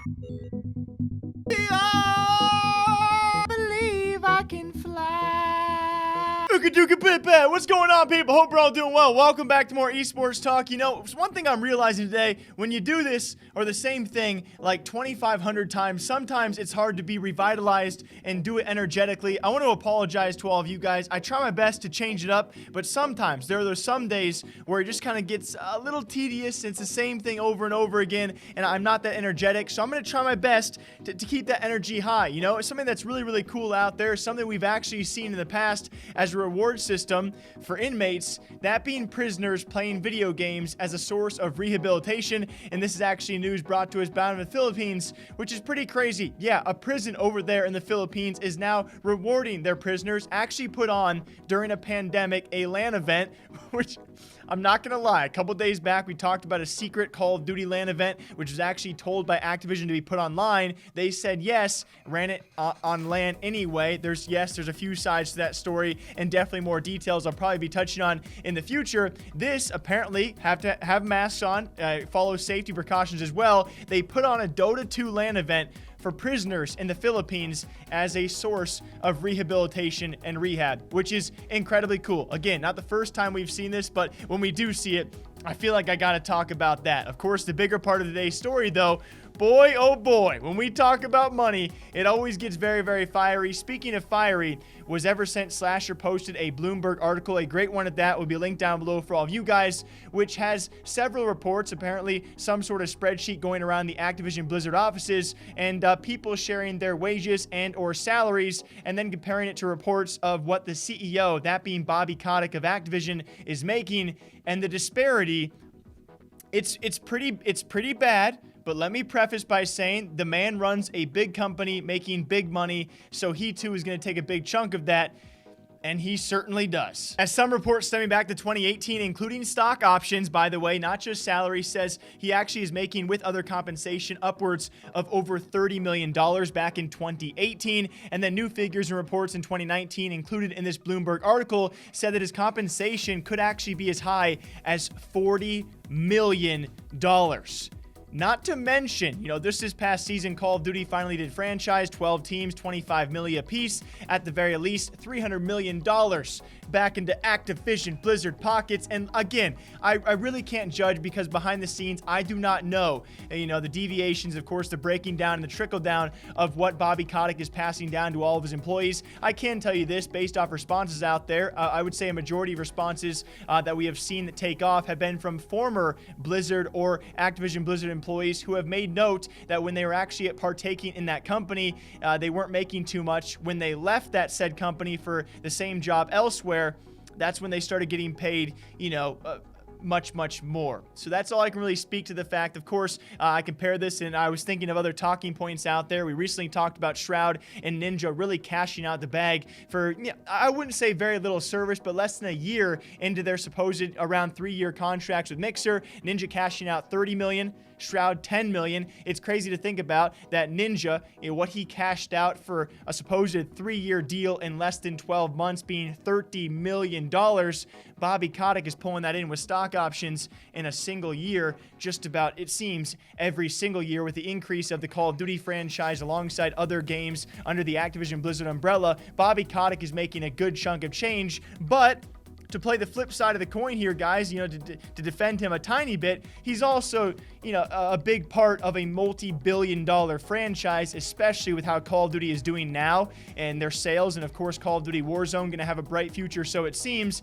I believe I can fly. What's going on, people? Hope we're all doing well. Welcome back to more esports talk. You know, one thing I'm realizing today, when you do this or the same thing like 2,500 times, sometimes it's hard to be revitalized and do it energetically. I want to apologize to all of you guys. I try my best to change it up, but sometimes there are those some days where it just kind of gets a little tedious. It's the same thing over and over again, and I'm not that energetic, so I'm going to try my best to keep that energy high. You know, it's something that's really, really cool out there, something we've actually seen in the past as a reward system for inmates, that being prisoners playing video games as a source of rehabilitation. And this is actually news brought to us down in the Philippines, which is pretty crazy. Yeah, a prison over there in the Philippines is now rewarding their prisoners. Actually put on during a pandemic a LAN event, which I'm not gonna lie, a couple days back we talked about a secret Call of Duty LAN event, which was actually told by Activision to be put online. They said yes, ran it on LAN anyway. There's a few sides to that story, and definitely more details I'll probably be touching on in the future. This apparently have to have masks on, follow safety precautions as well. They put on a Dota 2 LAN event for prisoners in the Philippines as a source of rehabilitation and rehab, which is incredibly cool. Again, not the first time we've seen this, but when we do see it, I feel like I gotta talk about that. Of course, the bigger part of today's story, though, boy, oh boy, when we talk about money, it always gets very, very fiery. Speaking of fiery, was ever since Slasher posted a Bloomberg article, a great one at that, will be linked down below for all of you guys, which has several reports, apparently some sort of spreadsheet going around the Activision Blizzard offices, and people sharing their wages and or salaries, and then comparing it to reports of what the CEO, that being Bobby Kotick of Activision, is making, and the disparity, it's pretty bad. But let me preface by saying the man runs a big company making big money, so he too is going to take a big chunk of that, and he certainly does. As some reports stemming back to 2018, including stock options, by the way, not just salary, says he actually is making, with other compensation, upwards of over $30 million back in 2018. And then new figures and reports in 2019 included in this Bloomberg article said that his compensation could actually be as high as $40 million. Not to mention, you know, this past season, Call of Duty finally did franchise, 12 teams, 25 million apiece, at the very least, $300 million back into Activision Blizzard pockets. And again, I really can't judge because behind the scenes, I do not know, you know, the deviations, of course, the breaking down and the trickle down of what Bobby Kotick is passing down to all of his employees. I can tell you this, based off responses out there, I would say a majority of responses that we have seen that take off have been from former Blizzard or Activision Blizzard employees who have made note that when they were actually partaking in that company, they weren't making too much. When they left that said company for the same job elsewhere, that's when they started getting paid, you know, much more. So that's all I can really speak to the fact. Of course, I compare this, and I was thinking of other talking points out there. We recently talked about Shroud and Ninja really cashing out the bag for, I wouldn't say very little service, but less than a year into their supposed around 3-year contracts with Mixer. Ninja cashing out $30 million. Shroud $10 million. It's crazy to think about that Ninja, what he cashed out for a supposed 3-year deal in less than 12 months being $30 million. Bobby Kotick is pulling that in with stock options in a single year, just about, it seems, every single year, with the increase of the Call of Duty franchise alongside other games under the Activision Blizzard umbrella. Bobby Kotick is making a good chunk of change, but to play the flip side of the coin here, guys, you know, to defend him a tiny bit, he's also, you know, a big part of a multi-billion-dollar franchise, especially with how Call of Duty is doing now and their sales. And of course, Call of Duty Warzone going to have a bright future, so it seems.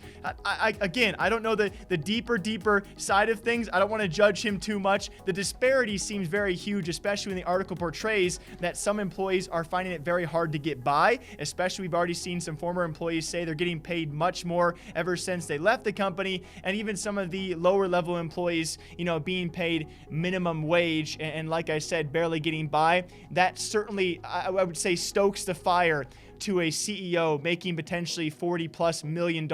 Again, I don't know the deeper side of things. I don't want to judge him too much. The disparity seems very huge, especially when the article portrays that some employees are finding it very hard to get by. Especially, we've already seen some former employees say they're getting paid much more ever since they left the company, and even some of the lower level employees, you know, being paid minimum wage and like I said, barely getting by. That certainly, I would say, stokes the fire to a CEO making potentially $40+ million.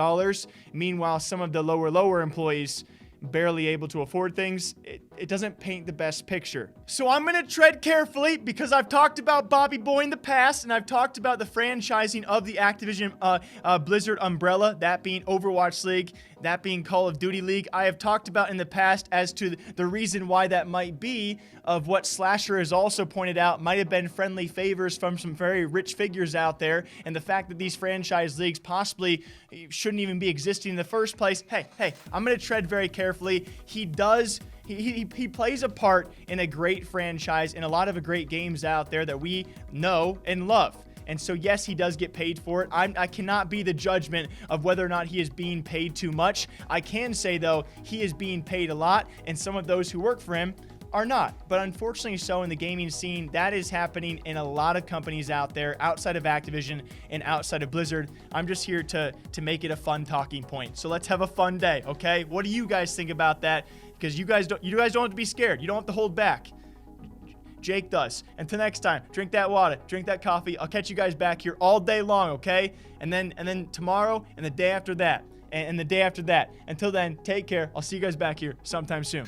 Meanwhile, some of the lower employees barely able to afford things. It doesn't paint the best picture. So I'm going to tread carefully because I've talked about Bobby Boy in the past, and I've talked about the franchising of the Activision Blizzard umbrella, that being Overwatch League, that being Call of Duty League. I have talked about in the past as to the reason why that might be, of what Slasher has also pointed out might have been friendly favors from some very rich figures out there, and the fact that these franchise leagues possibly shouldn't even be existing in the first place. Hey, I'm going to tread very carefully. He plays a part in a great franchise and a lot of great games out there that we know and love. And so, yes, he does get paid for it. I cannot be the judgment of whether or not he is being paid too much. I can say, though, he is being paid a lot, and some of those who work for him are not. But unfortunately so in the gaming scene, that is happening in a lot of companies out there, outside of Activision and outside of Blizzard. I'm just here to make it a fun talking point. So let's have a fun day, okay? What do you guys think about that? Because you guys don't have to be scared. You don't have to hold back. Jake does. Until next time, drink that water, drink that coffee. I'll catch you guys back here all day long, okay? And then tomorrow and the day after that, and the day after that. Until then, take care. I'll see you guys back here sometime soon.